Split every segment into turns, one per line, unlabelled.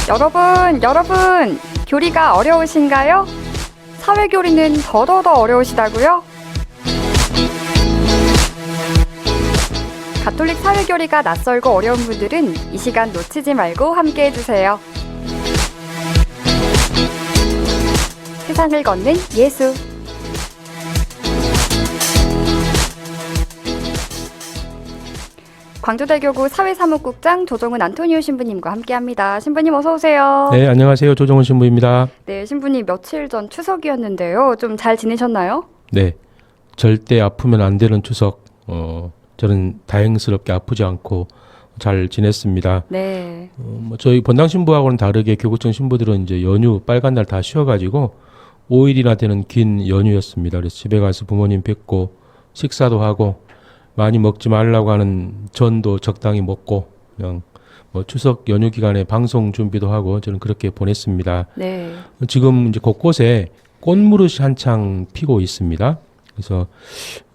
여러분, 교리가 어려우신가요? 사회교리는 더더더 어려우시다고요? 가톨릭 사회교리가 낯설고 어려운 분들은 이 시간 놓치지 말고 함께 해주세요. 세상을 걷는 예수. 광주대교구 사회사무국장 조정은 안토니오 신부님과 함께합니다. 신부님 어서 오세요.
네, 안녕하세요. 조정은 신부입니다.
네, 신부님 며칠 전 추석이었는데요. 좀 잘 지내셨나요?
네, 절대 아프면 안 되는 추석. 저는 다행스럽게 아프지 않고 잘 지냈습니다.
네.
저희 본당 신부하고는 다르게 교구청 신부들은 이제 연휴 빨간 날 다 쉬어가지고 5일이나 되는 긴 연휴였습니다. 그래서 집에 가서 부모님 뵙고 식사도 하고 많이 먹지 말라고 하는 전도 적당히 먹고 그냥 추석 연휴 기간에 방송 준비도 하고 저는 그렇게 보냈습니다.
네.
지금 이제 곳곳에 꽃무릇이 한창 피고 있습니다. 그래서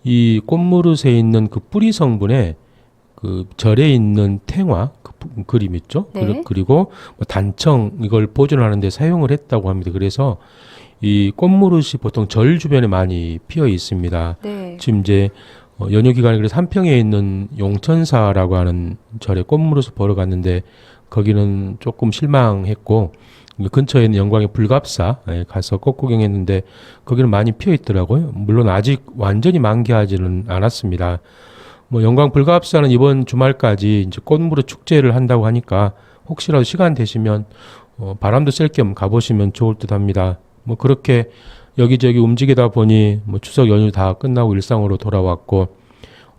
이 꽃무릇에 있는 그 뿌리 성분에 그 절에 있는 탱화 그 그림 있죠?
네.
그리고 단청 이걸 보존하는 데 사용을 했다고 합니다. 그래서 이 꽃무릇이 보통 절 주변에 많이 피어 있습니다.
네.
지금 이제 연휴 기간에 그래서 한평에 있는 용천사라고 하는 절에 꽃무릇을 보러 갔는데 거기는 조금 실망했고 근처에 있는 영광의 불갑사에 가서 꽃 구경했는데 거기는 많이 피어 있더라고요. 물론 아직 완전히 만개하지는 않았습니다. 영광 불갑사는 이번 주말까지 이제 꽃무릇 축제를 한다고 하니까 혹시라도 시간 되시면 바람도 쐴 겸 가보시면 좋을 듯합니다. 그렇게 여기저기 움직이다 보니 추석 연휴 다 끝나고 일상으로 돌아왔고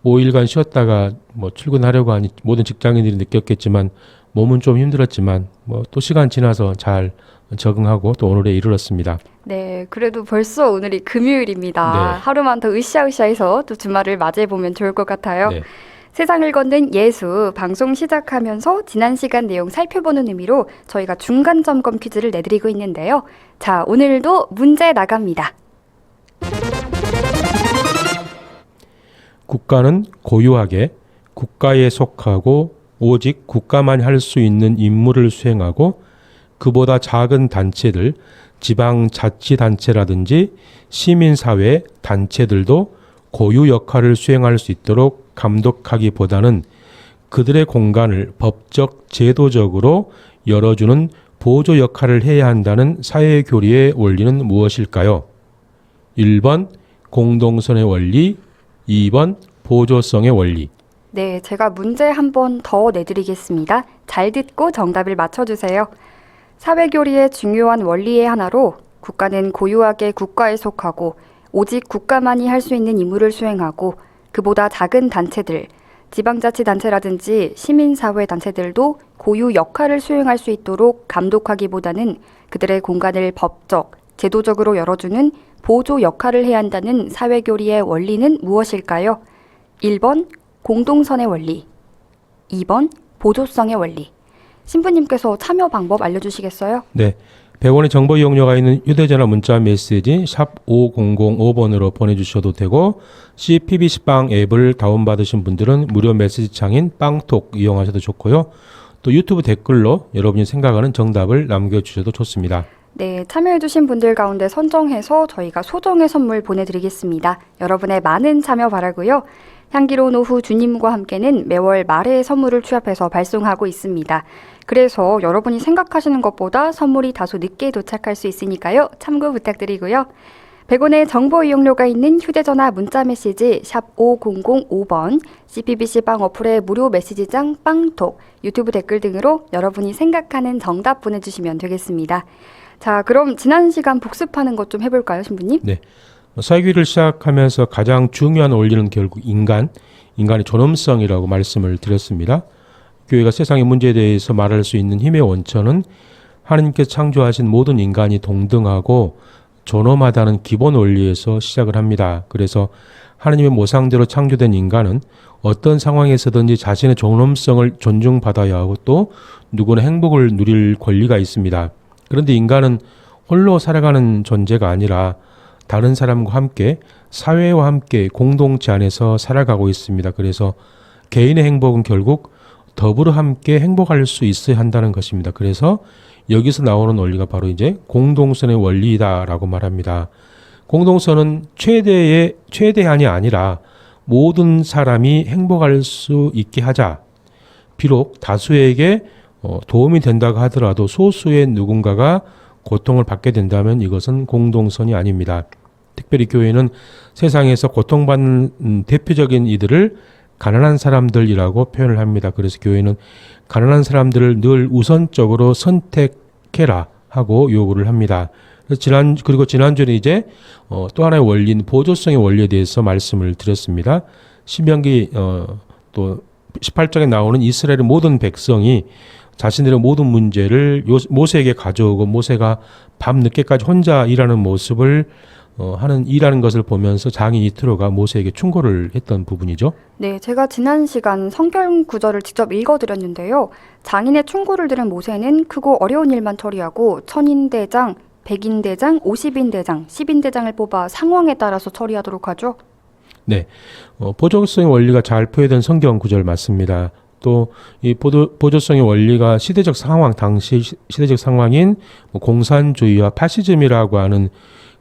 5일간 쉬었다가 출근하려고 하니 모든 직장인들이 느꼈겠지만 몸은 좀 힘들었지만 또 시간 지나서 잘 적응하고 또 오늘에 이르렀습니다.
네, 그래도 벌써 오늘이 금요일입니다.
네.
하루만 더 으쌰으쌰해서 또 주말을 맞이해보면 좋을 것 같아요.
네.
세상을 걷는 예수 방송 시작하면서 지난 시간 내용 살펴보는 의미로 저희가 중간 점검 퀴즈를 내드리고 있는데요. 자, 오늘도 문제 나갑니다.
국가는 고유하게 국가에 속하고 오직 국가만 할 수 있는 임무를 수행하고 그보다 작은 단체들, 지방자치단체라든지 시민사회 단체들도 고유 역할을 수행할 수 있도록 감독하기보다는 그들의 공간을 법적, 제도적으로 열어주는 보조 역할을 해야 한다는 사회교리의 원리는 무엇일까요? 1번 공동선의 원리, 2번 보조성의 원리.
네, 제가 문제 한 번 더 내드리겠습니다. 잘 듣고 정답을 맞춰주세요. 사회교리의 중요한 원리의 하나로 국가는 고유하게 국가에 속하고 오직 국가만이 할 수 있는 임무를 수행하고 그보다 작은 단체들, 지방자치단체라든지 시민사회단체들도 고유 역할을 수행할 수 있도록 감독하기보다는 그들의 공간을 법적, 제도적으로 열어주는 보조 역할을 해야 한다는 사회교리의 원리는 무엇일까요? 1번 공동선의 원리, 2번 보조성의 원리. 신부님께서 참여 방법 알려주시겠어요?
네. 100원의 정보 이용료가 있는 휴대전화 문자 메시지 샵 5005번으로 보내주셔도 되고 CPBC빵 앱을 다운받으신 분들은 무료 메시지 창인 빵톡 이용하셔도 좋고요. 또 유튜브 댓글로 여러분이 생각하는 정답을 남겨주셔도 좋습니다.
네, 참여해주신 분들 가운데 선정해서 저희가 소정의 선물 보내드리겠습니다. 여러분의 많은 참여 바라고요. 향기로운 오후 주님과 함께는 매월 말에 선물을 취합해서 발송하고 있습니다. 그래서 여러분이 생각하시는 것보다 선물이 다소 늦게 도착할 수 있으니까요. 참고 부탁드리고요. 100원의 정보 이용료가 있는 휴대전화 문자메시지 샵 5005번, CPBC빵 어플의 무료 메시지장 빵톡, 유튜브 댓글 등으로 여러분이 생각하는 정답 보내주시면 되겠습니다. 자, 그럼 지난 시간 복습하는 것 좀 해볼까요, 신부님?
네. 사회교리를 시작하면서 가장 중요한 원리는 결국 인간의 존엄성이라고 말씀을 드렸습니다. 교회가 세상의 문제에 대해서 말할 수 있는 힘의 원천은 하나님께서 창조하신 모든 인간이 동등하고 존엄하다는 기본 원리에서 시작을 합니다. 그래서 하나님의 모상대로 창조된 인간은 어떤 상황에서든지 자신의 존엄성을 존중받아야 하고 또 누구나 행복을 누릴 권리가 있습니다. 그런데 인간은 홀로 살아가는 존재가 아니라 다른 사람과 함께 사회와 함께 공동체 안에서 살아가고 있습니다. 그래서 개인의 행복은 결국 더불어 함께 행복할 수 있어야 한다는 것입니다. 그래서 여기서 나오는 원리가 바로 이제 공동선의 원리다라고 말합니다. 공동선은 최대한이 아니라 모든 사람이 행복할 수 있게 하자. 비록 다수에게 도움이 된다고 하더라도 소수의 누군가가 고통을 받게 된다면 이것은 공동선이 아닙니다. 특별히 교회는 세상에서 고통받는 대표적인 이들을 가난한 사람들이라고 표현을 합니다. 그래서 교회는 가난한 사람들을 늘 우선적으로 선택해라 하고 요구를 합니다. 그리고 지난주에 이제 또 하나의 원리인 보조성의 원리에 대해서 말씀을 드렸습니다. 신명기 또 18장에 나오는 이스라엘의 모든 백성이 자신들의 모든 문제를 모세에게 가져오고 모세가 밤 늦게까지 혼자 일하는 모습을 일하는 것을 보면서 장인 이트로가 모세에게 충고를 했던 부분이죠.
네, 제가 지난 시간 성경 구절을 직접 읽어드렸는데요. 장인의 충고를 들은 모세는 크고 어려운 일만 처리하고 천인대장, 백인대장, 50인대장, 10인대장을 뽑아 상황에 따라서 처리하도록 하죠.
네, 보조성의 원리가 잘 표현된 성경 구절 맞습니다. 또 이 보조성의 원리가 시대적 상황, 당시 시대적 상황인 공산주의와 파시즘이라고 하는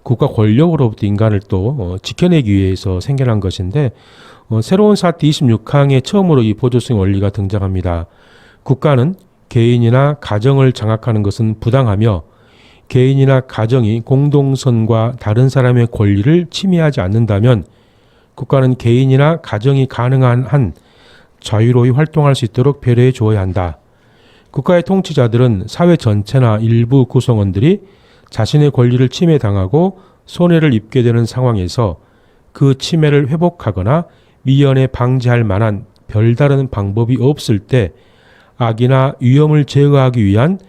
국가 권력으로부터 인간을 또 지켜내기 위해서 생겨난 것인데 새로운 사태 26항에 처음으로 이 보조성의 원리가 등장합니다. 국가는 개인이나 가정을 장악하는 것은 부당하며 개인이나 가정이 공동선과 다른 사람의 권리를 침해하지 않는다면 국가는 개인이나 가정이 가능한 한 자유로이 활동할 수 있도록 배려해 주어야 한다. 국가의 통치자들은 사회 전체나 일부 구성원들이 자신의 권리를 침해당하고 손해를 입게 되는 상황에서 그 침해를 회복하거나 미연에 방지할 만한 별다른 방법이 없을 때 악이나 위험을 제어하기 위한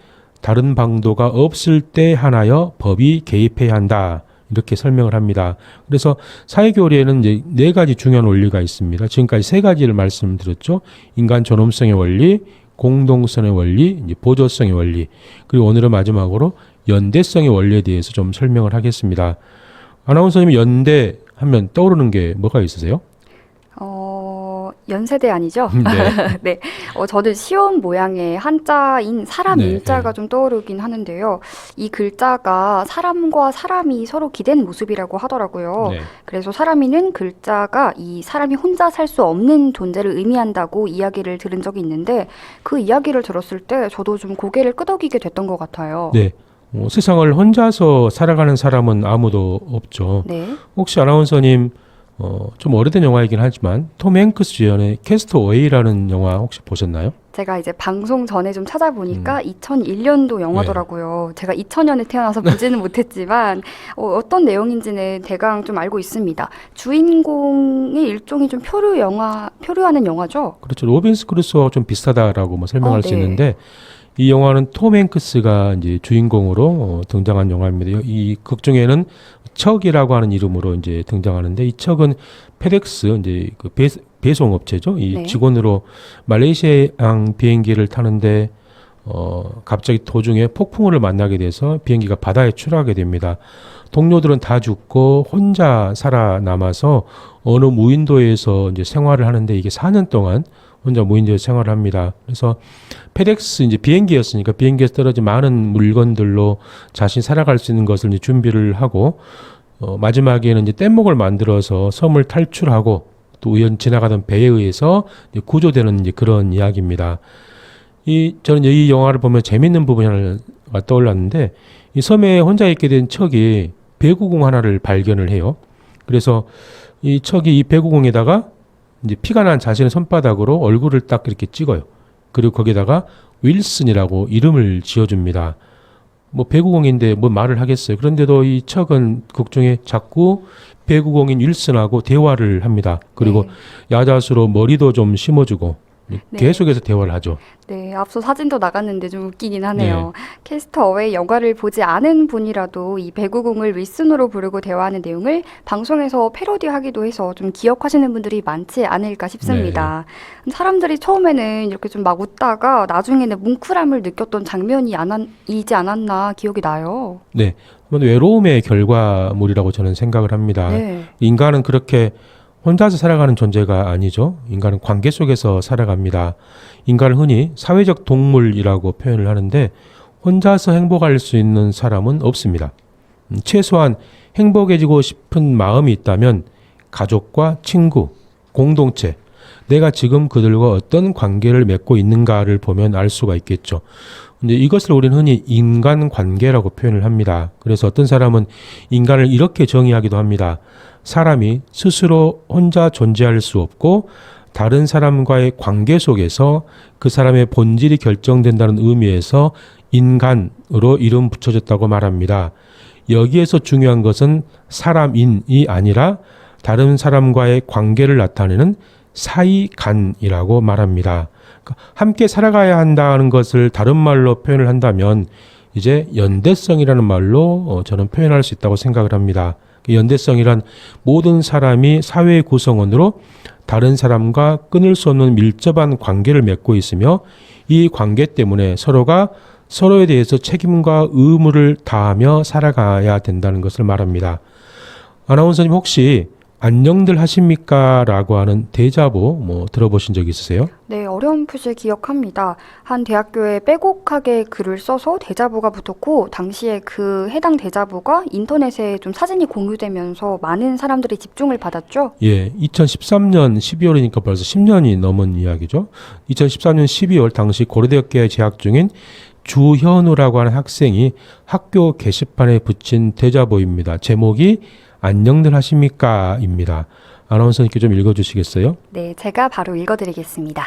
다른 방도가 없을 때 하나여 법이 개입해야 한다. 이렇게 설명을 합니다. 그래서 사회교리에는 이제 4가지 중요한 원리가 있습니다. 지금까지 3가지를 말씀드렸죠. 인간 존엄성의 원리, 공동선의 원리, 이제 보조성의 원리, 그리고 오늘은 마지막으로 연대성의 원리에 대해서 좀 설명을 하겠습니다. 아나운서님이 연대 하면 떠오르는 게 뭐가 있으세요?
연세대 아니죠?
네.
네. 저는 시온 모양의 한자인 사람
네,
인자가
네.
좀 떠오르긴 하는데요. 이 글자가 사람과 사람이 서로 기댄 모습이라고 하더라고요.
네.
그래서 사람이는 글자가 이 사람이 혼자 살 수 없는 존재를 의미한다고 이야기를 들은 적이 있는데 그 이야기를 들었을 때 저도 좀 고개를 끄덕이게 됐던 것 같아요.
네. 세상을 혼자서 살아가는 사람은 아무도 없죠.
네.
혹시 아나운서님 좀 오래된 영화이긴 하지만 톰 행크스 주연의 캐스트어웨이라는 영화 혹시 보셨나요?
제가 이제 방송 전에 좀 찾아보니까 2001년도 영화더라고요. 제가 2000년에 태어나서 보지는 못했지만 어떤 내용인지는 대강 좀 알고 있습니다. 주인공의 일종이 좀 표류하는 영화죠.
그렇죠. 로빈스 크루소와 좀 비슷하다라고 뭐 설명할 수
네.
있는데 이 영화는 톰 행크스가 이제 주인공으로 등장한 영화입니다. 이 극 중에는 척이라고 하는 이름으로 이제 등장하는데 이 척은 페덱스 이제 그 배송 업체죠. 이
네.
직원으로 말레이시아행 비행기를 타는데 갑자기 도중에 폭풍우를 만나게 돼서 비행기가 바다에 추락하게 됩니다. 동료들은 다 죽고 혼자 살아남아서 어느 무인도에서 이제 생활을 하는데 이게 4년 동안 혼자 무인도에서 생활을 합니다. 그래서 페덱스 이제 비행기였으니까 비행기에서 떨어진 많은 물건들로 자신이 살아갈 수 있는 것을 이제 준비를 하고 마지막에는 이제 뗏목을 만들어서 섬을 탈출하고 또 우연 지나가던 배에 의해서 이제 구조되는 이제 그런 이야기입니다. 저는 이 영화를 보면 재밌는 부분이 하나가 떠올랐는데 이 섬에 혼자 있게 된 척이 배구공 하나를 발견을 해요. 그래서 이 척이 이 배구공에다가 이제 피가 난 자신의 손바닥으로 얼굴을 딱 이렇게 찍어요. 그리고 거기다가 윌슨이라고 이름을 지어줍니다. 뭐 배구공인데 뭐 말을 하겠어요. 그런데도 이 척은 극 중에 자꾸 배구공인 윌슨하고 대화를 합니다. 그리고 야자수로 머리도 좀 심어주고 계속해서 대화를 하죠.
네, 앞서 사진도 나갔는데 좀 웃기긴 하네요. 캐스터 어웨이 영화를 보지 않은 분이라도 이 배구공을 윌슨으로 부르고 대화하는 내용을 방송에서 패러디하기도 해서 좀 기억하시는 분들이 많지 않을까 싶습니다. 사람들이 처음에는 이렇게 좀 막 웃다가 나중에는 뭉클함을 느꼈던 장면이 이지 않았나 기억이 나요.
네, 외로움의 결과물이라고 저는 생각을 합니다.
네.
인간은 그렇게 혼자서 살아가는 존재가 아니죠. 인간은 관계 속에서 살아갑니다. 인간을 흔히 사회적 동물이라고 표현을 하는데 혼자서 행복할 수 있는 사람은 없습니다. 최소한 행복해지고 싶은 마음이 있다면 가족과 친구, 공동체, 내가 지금 그들과 어떤 관계를 맺고 있는가를 보면 알 수가 있겠죠. 근데 이것을 우리는 흔히 인간관계라고 표현을 합니다. 그래서 어떤 사람은 인간을 이렇게 정의하기도 합니다. 사람이 스스로 혼자 존재할 수 없고 다른 사람과의 관계 속에서 그 사람의 본질이 결정된다는 의미에서 인간으로 이름 붙여졌다고 말합니다. 여기에서 중요한 것은 사람인이 아니라 다른 사람과의 관계를 나타내는 사이간이라고 말합니다. 함께 살아가야 한다는 것을 다른 말로 표현을 한다면 이제 연대성이라는 말로 저는 표현할 수 있다고 생각을 합니다. 연대성이란 모든 사람이 사회의 구성원으로 다른 사람과 끊을 수 없는 밀접한 관계를 맺고 있으며 이 관계 때문에 서로가 서로에 대해서 책임과 의무를 다하며 살아가야 된다는 것을 말합니다. 아나운서님 혹시 안녕들 하십니까? 라고 하는 대자보 들어보신 적 있으세요?
네, 어렴풋이 기억합니다. 한 대학교에 빼곡하게 글을 써서 대자보가 붙었고 당시에 그 해당 대자보가 인터넷에 좀 사진이 공유되면서 많은 사람들이 집중을 받았죠.
예, 2013년 12월이니까 벌써 10년이 넘은 이야기죠. 2013년 12월 당시 고려대학교에 재학 중인 주현우라고 하는 학생이 학교 게시판에 붙인 대자보입니다. 제목이 안녕들 하십니까? 입니다. 아나운서님께 좀 읽어주시겠어요?
네, 제가 바로 읽어드리겠습니다.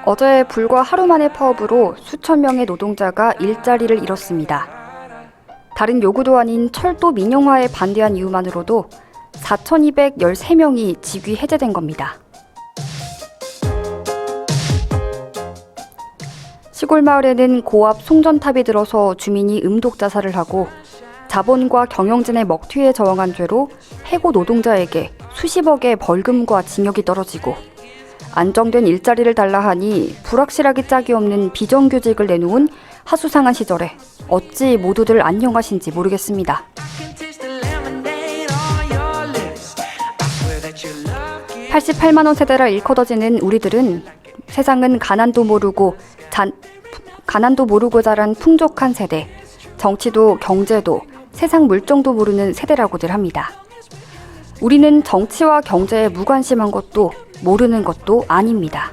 어제 불과 하루 만의 파업으로 수천 명의 노동자가 일자리를 잃었습니다. 다른 요구도 아닌 철도 민영화에 반대한 이유만으로도 4,213명이 직위 해제된 겁니다. 시골 마을에는 고압 송전탑이 들어서 주민이 음독 자살을 하고 자본과 경영진의 먹튀에 저항한 죄로 해고 노동자에게 수십억의 벌금과 징역이 떨어지고 안정된 일자리를 달라 하니 불확실하기 짝이 없는 비정규직을 내놓은 하수상한 시절에 어찌 모두들 안녕하신지 모르겠습니다. 88만 원 세대라 일커더지는 우리들은 세상은 가난도 모르고 자란 풍족한 세대, 정치도 경제도 세상 물정도 모르는 세대라고들 합니다. 우리는 정치와 경제에 무관심한 것도 모르는 것도 아닙니다.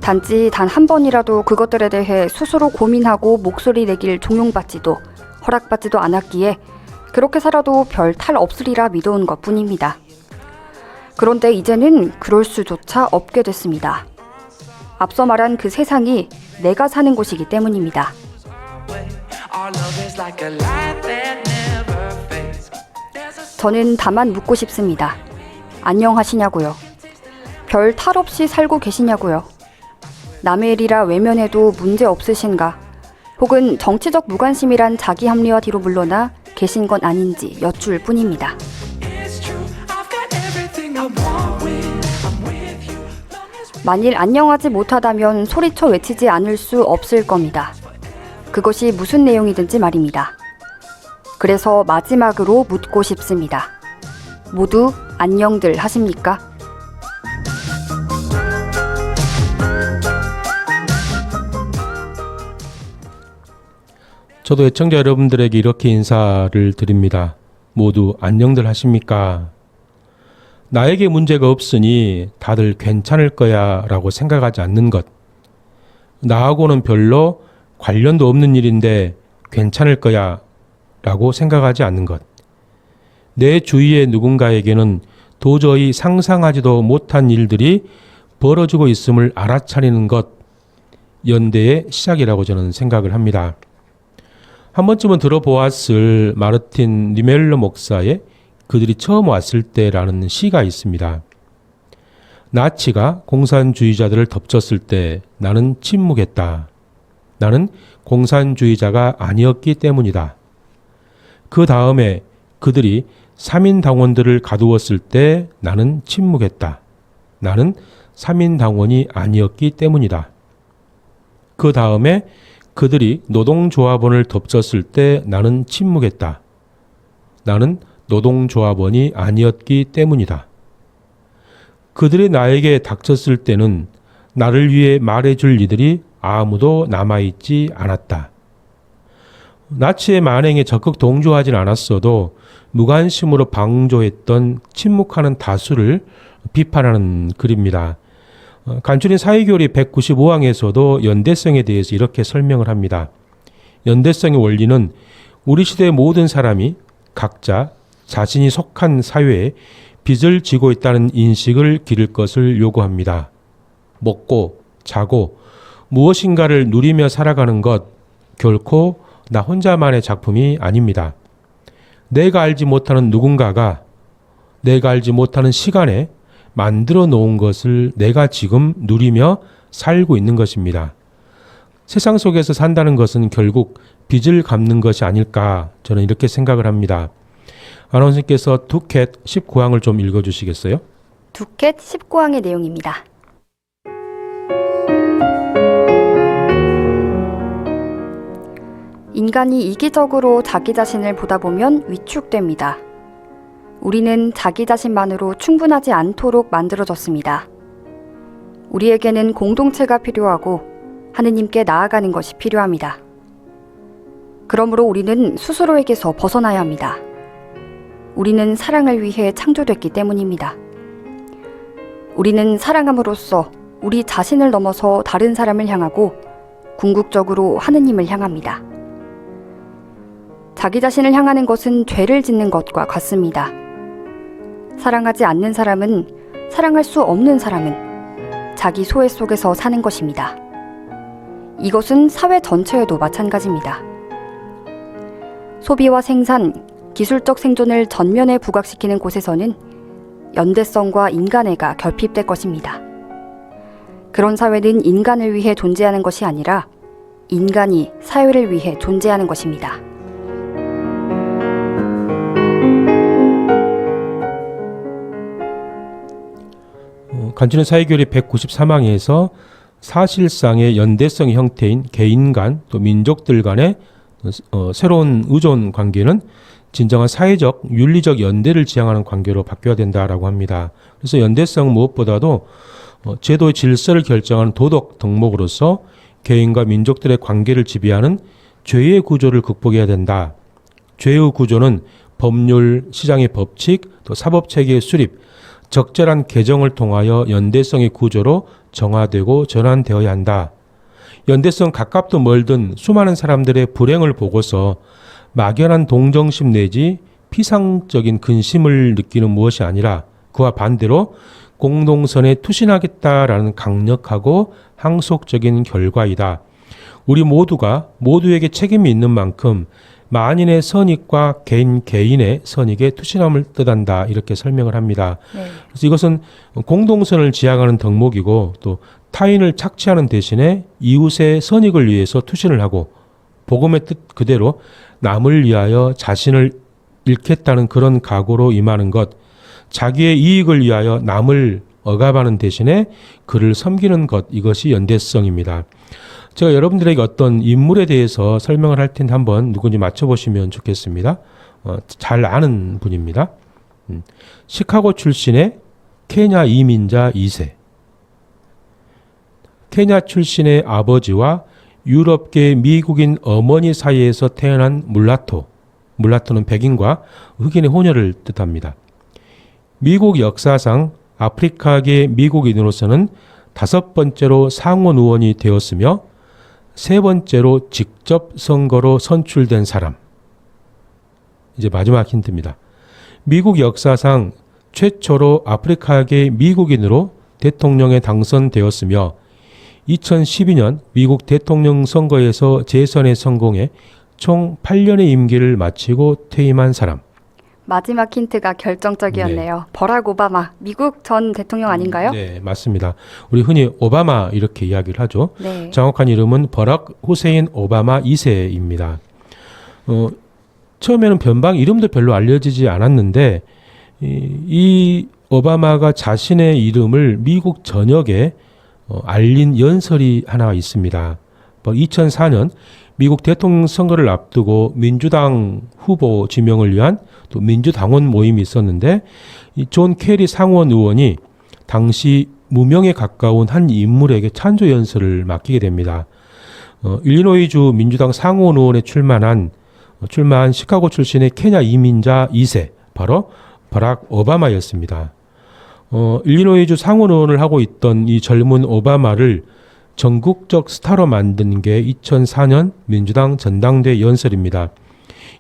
단지 단 한 번이라도 그것들에 대해 스스로 고민하고 목소리 내길 종용받지도 허락받지도 않았기에 그렇게 살아도 별 탈 없으리라 믿어온 것뿐입니다. 그런데 이제는 그럴 수조차 없게 됐습니다. 앞서 말한 그 세상이 내가 사는 곳이기 때문입니다. 저는 다만 묻고 싶습니다. 안녕하시냐고요. 별 탈 없이 살고 계시냐고요. 남의 일이라 외면해도 문제 없으신가? 혹은 정치적 무관심이란 자기 합리화 뒤로 물러나 계신 건 아닌지 여쭐 뿐입니다. 만일 안녕하지 못하다면 소리쳐 외치지 않을 수 없을 겁니다. 그것이 무슨 내용이든지 말입니다. 그래서 마지막으로 묻고 싶습니다. 모두 안녕들 하십니까?
저도 애청자 여러분들에게 이렇게 인사를 드립니다. 모두 안녕들 하십니까? 나에게 문제가 없으니 다들 괜찮을 거야 라고 생각하지 않는 것. 나하고는 별로 관련도 없는 일인데 괜찮을 거야 라고 생각하지 않는 것. 내 주위의 누군가에게는 도저히 상상하지도 못한 일들이 벌어지고 있음을 알아차리는 것. 연대의 시작이라고 저는 생각을 합니다. 한 번쯤은 들어보았을 마르틴 니멜러 목사의 그들이 처음 왔을 때라는 시가 있습니다. 나치가 공산주의자들을 덮쳤을 때 나는 침묵했다. 나는 공산주의자가 아니었기 때문이다. 그 다음에 그들이 삼인당원들을 가두었을 때 나는 침묵했다. 나는 삼인당원이 아니었기 때문이다. 그 다음에 그들이 노동조합원을 덮쳤을 때 나는 침묵했다. 나는 노동조합원이 아니었기 때문이다. 그들이 나에게 닥쳤을 때는 나를 위해 말해줄 이들이 아무도 남아있지 않았다. 나치의 만행에 적극 동조하진 않았어도 무관심으로 방조했던 침묵하는 다수를 비판하는 글입니다. 간추린 사회교리 195항에서도 연대성에 대해서 이렇게 설명을 합니다. 연대성의 원리는 우리 시대의 모든 사람이 각자 자신이 속한 사회에 빚을 지고 있다는 인식을 기를 것을 요구합니다. 먹고 자고 무엇인가를 누리며 살아가는 것 결코 나 혼자만의 작품이 아닙니다. 내가 알지 못하는 누군가가 내가 알지 못하는 시간에 만들어 놓은 것을 내가 지금 누리며 살고 있는 것입니다. 세상 속에서 산다는 것은 결국 빚을 갚는 것이 아닐까 저는 이렇게 생각을 합니다. 아나운서께서 두켓 19항을 좀 읽어주시겠어요?
두켓 19항의 내용입니다. 인간이 이기적으로 자기 자신을 보다 보면 위축됩니다. 우리는 자기 자신만으로 충분하지 않도록 만들어졌습니다. 우리에게는 공동체가 필요하고 하느님께 나아가는 것이 필요합니다. 그러므로 우리는 스스로에게서 벗어나야 합니다. 우리는 사랑을 위해 창조됐기 때문입니다. 우리는 사랑함으로써 우리 자신을 넘어서 다른 사람을 향하고 궁극적으로 하느님을 향합니다. 자기 자신을 향하는 것은 죄를 짓는 것과 같습니다. 사랑하지 않는 사람은 사랑할 수 없는 사람은 자기 소외 속에서 사는 것입니다. 이것은 사회 전체에도 마찬가지입니다. 소비와 생산, 기술적 생존을 전면에 부각시키는 곳에서는 연대성과 인간애가 결핍될 것입니다. 그런 사회는 인간을 위해 존재하는 것이 아니라 인간이 사회를 위해 존재하는 것입니다.
간추린 사회교리 193항에서 사실상의 연대성의 형태인 개인 간 또 민족들 간의 새로운 의존 관계는 진정한 사회적 윤리적 연대를 지향하는 관계로 바뀌어야 된다라고 합니다. 그래서 연대성 무엇보다도 제도의 질서를 결정하는 도덕 덕목으로서 개인과 민족들의 관계를 지배하는 죄의 구조를 극복해야 된다. 죄의 구조는 법률, 시장의 법칙, 또 사법체계의 수립, 적절한 개정을 통하여 연대성의 구조로 정화되고 전환되어야 한다. 연대성 가깝든 멀든 수많은 사람들의 불행을 보고서 막연한 동정심 내지 피상적인 근심을 느끼는 무엇이 아니라 그와 반대로 공동선에 투신하겠다라는 강력하고 항속적인 결과이다. 우리 모두가 모두에게 책임이 있는 만큼 만인의 선익과 개인의 선익에 투신함을 뜻한다. 이렇게 설명을 합니다.
네.
그래서 이것은 공동선을 지향하는 덕목이고 또 타인을 착취하는 대신에 이웃의 선익을 위해서 투신을 하고 복음의 뜻 그대로 남을 위하여 자신을 잃겠다는 그런 각오로 임하는 것, 자기의 이익을 위하여 남을 억압하는 대신에 그를 섬기는 것, 이것이 연대성입니다. 제가 여러분들에게 어떤 인물에 대해서 설명을 할 텐데 한번 누군지 맞춰보시면 좋겠습니다. 잘 아는 분입니다. 시카고 출신의 케냐 이민자 2세. 케냐 출신의 아버지와 유럽계 미국인 어머니 사이에서 태어난 물라토. 물라토는 백인과 흑인의 혼혈을 뜻합니다. 미국 역사상 아프리카계 미국인으로서는 5번째로 상원 의원이 되었으며 3번째로 직접 선거로 선출된 사람. 이제 마지막 힌트입니다. 미국 역사상 최초로 아프리카계 미국인으로 대통령에 당선되었으며 2012년 미국 대통령 선거에서 재선에 성공해 총 8년의 임기를 마치고 퇴임한 사람.
마지막 힌트가 결정적이었네요.
네.
버락 오바마, 미국 전 대통령 아닌가요?
네, 맞습니다. 우리 흔히 오바마 이렇게 이야기를 하죠.
네.
정확한 이름은 버락 후세인 오바마 2세입니다. 처음에는 변방 이름도 별로 알려지지 않았는데 이 오바마가 자신의 이름을 미국 전역에 알린 연설이 하나 있습니다. 2004년 미국 대통령 선거를 앞두고 민주당 후보 지명을 위한 또 민주당원 모임이 있었는데 이 존 케리 상원 의원이 당시 무명에 가까운 한 인물에게 찬조 연설을 맡기게 됩니다. 일리노이주 민주당 상원 의원에 출마한 시카고 출신의 케냐 이민자 2세 바로 버락 오바마였습니다. 일리노이주 상원 의원을 하고 있던 이 젊은 오바마를 전국적 스타로 만든 게 2004년 민주당 전당대 연설입니다.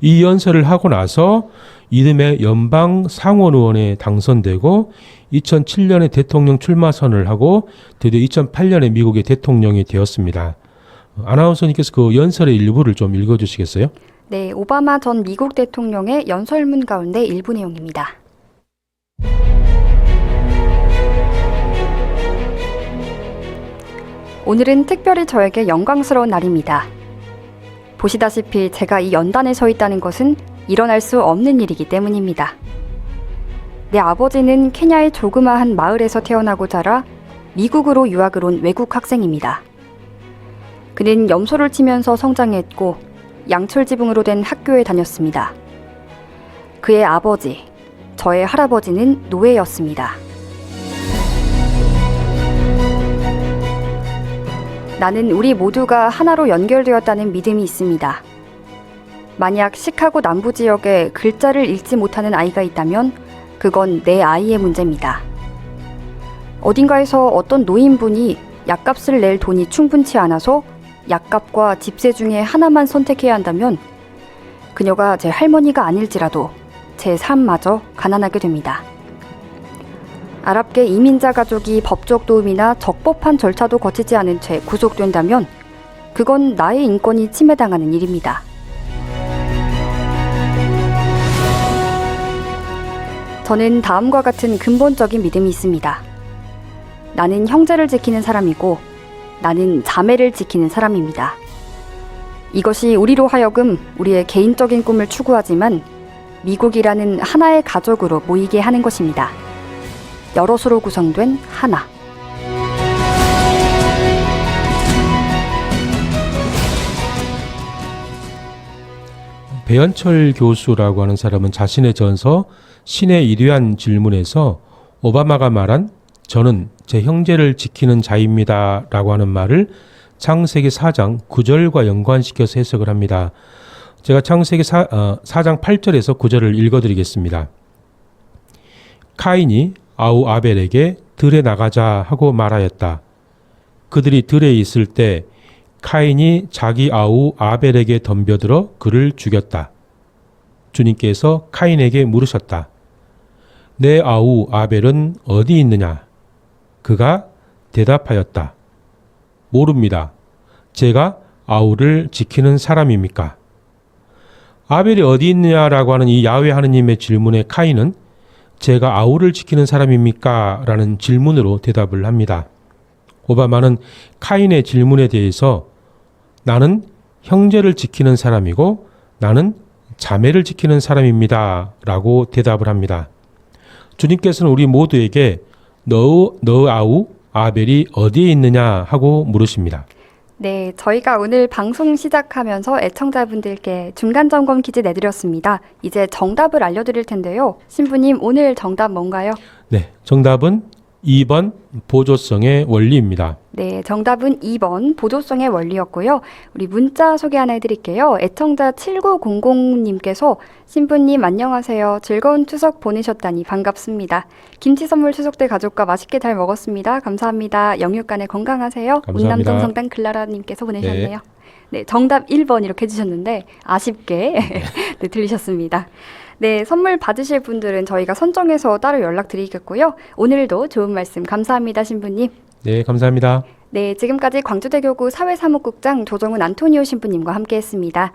이 연설을 하고 나서 이듬해 연방 상원 의원에 당선되고 2007년에 대통령 출마 선언을 하고 드디어 2008년에 미국의 대통령이 되었습니다. 아나운서님께서 그 연설의 일부를 좀 읽어주시겠어요?
네, 오바마 전 미국 대통령의 연설문 가운데 일부 내용입니다. 오늘은 특별히 저에게 영광스러운 날입니다. 보시다시피 제가 이 연단에 서 있다는 것은 일어날 수 없는 일이기 때문입니다. 내 아버지는 케냐의 조그마한 마을에서 태어나고 자라 미국으로 유학을 온 외국 학생입니다. 그는 염소를 치면서 성장했고 양철지붕으로 된 학교에 다녔습니다. 그의 아버지, 저의 할아버지는 노예였습니다. 나는 우리 모두가 하나로 연결되었다는 믿음이 있습니다. 만약 시카고 남부 지역에 글자를 읽지 못하는 아이가 있다면 그건 내 아이의 문제입니다. 어딘가에서 어떤 노인분이 약값을 낼 돈이 충분치 않아서 약값과 집세 중에 하나만 선택해야 한다면 그녀가 제 할머니가 아닐지라도 제 삶마저 가난하게 됩니다. 아랍계 이민자 가족이 법적 도움이나 적법한 절차도 거치지 않은 채 구속된다면 그건 나의 인권이 침해당하는 일입니다. 저는 다음과 같은 근본적인 믿음이 있습니다. 나는 형제를 지키는 사람이고 나는 자매를 지키는 사람입니다. 이것이 우리로 하여금 우리의 개인적인 꿈을 추구하지만 미국이라는 하나의 가족으로 모이게 하는 것입니다. 여럿으로 구성된 하나.
배현철 교수라고 하는 사람은 자신의 전서 신의 이류한 질문에서 오바마가 말한 저는 제 형제를 지키는 자입니다 라고 하는 말을 창세기 4장 9절과 연관시켜서 해석을 합니다. 제가 창세기 4장 8절에서 9절을 읽어드리겠습니다. 카인이 아우 아벨에게 들에 나가자 하고 말하였다. 그들이 들에 있을 때 카인이 자기 아우 아벨에게 덤벼들어 그를 죽였다. 주님께서 카인에게 물으셨다. 내 아우 아벨은 어디 있느냐? 그가 대답하였다. 모릅니다. 제가 아우를 지키는 사람입니까? 아벨이 어디 있느냐라고 하는 이 야훼 하느님의 질문에 카인은 제가 아우를 지키는 사람입니까? 라는 질문으로 대답을 합니다. 오바마는 카인의 질문에 대해서 나는 형제를 지키는 사람이고 나는 자매를 지키는 사람입니다. 라고 대답을 합니다. 주님께서는 우리 모두에게 너 아우 아벨이 어디에 있느냐 하고 물으십니다.
네, 저희가 오늘 방송 시작하면서 애청자분들께 중간점검 퀴즈 내드렸습니다. 이제 정답을 알려드릴 텐데요. 신부님, 오늘 정답 뭔가요?
네, 정답은 2번 보조성의 원리입니다.
네, 정답은 2번 보조성의 원리였고요. 우리 문자 소개 하나 해드릴게요. 애청자 7900님께서 신부님 안녕하세요. 즐거운 추석 보내셨다니 반갑습니다. 김치 선물 추석 때 가족과 맛있게 잘 먹었습니다. 감사합니다. 영육간에 건강하세요.
감사합니다.
운남정 성당 글라라님께서 보내셨네요. 네, 정답 1번 이렇게 해주셨는데 아쉽게 네, 틀리셨습니다. 네, 선물 받으실 분들은 저희가 선정해서 따로 연락드리겠고요. 오늘도 좋은 말씀 감사합니다, 신부님.
네, 감사합니다.
네, 지금까지 광주대교구 사회사무국장 조정훈 안토니오 신부님과 함께했습니다.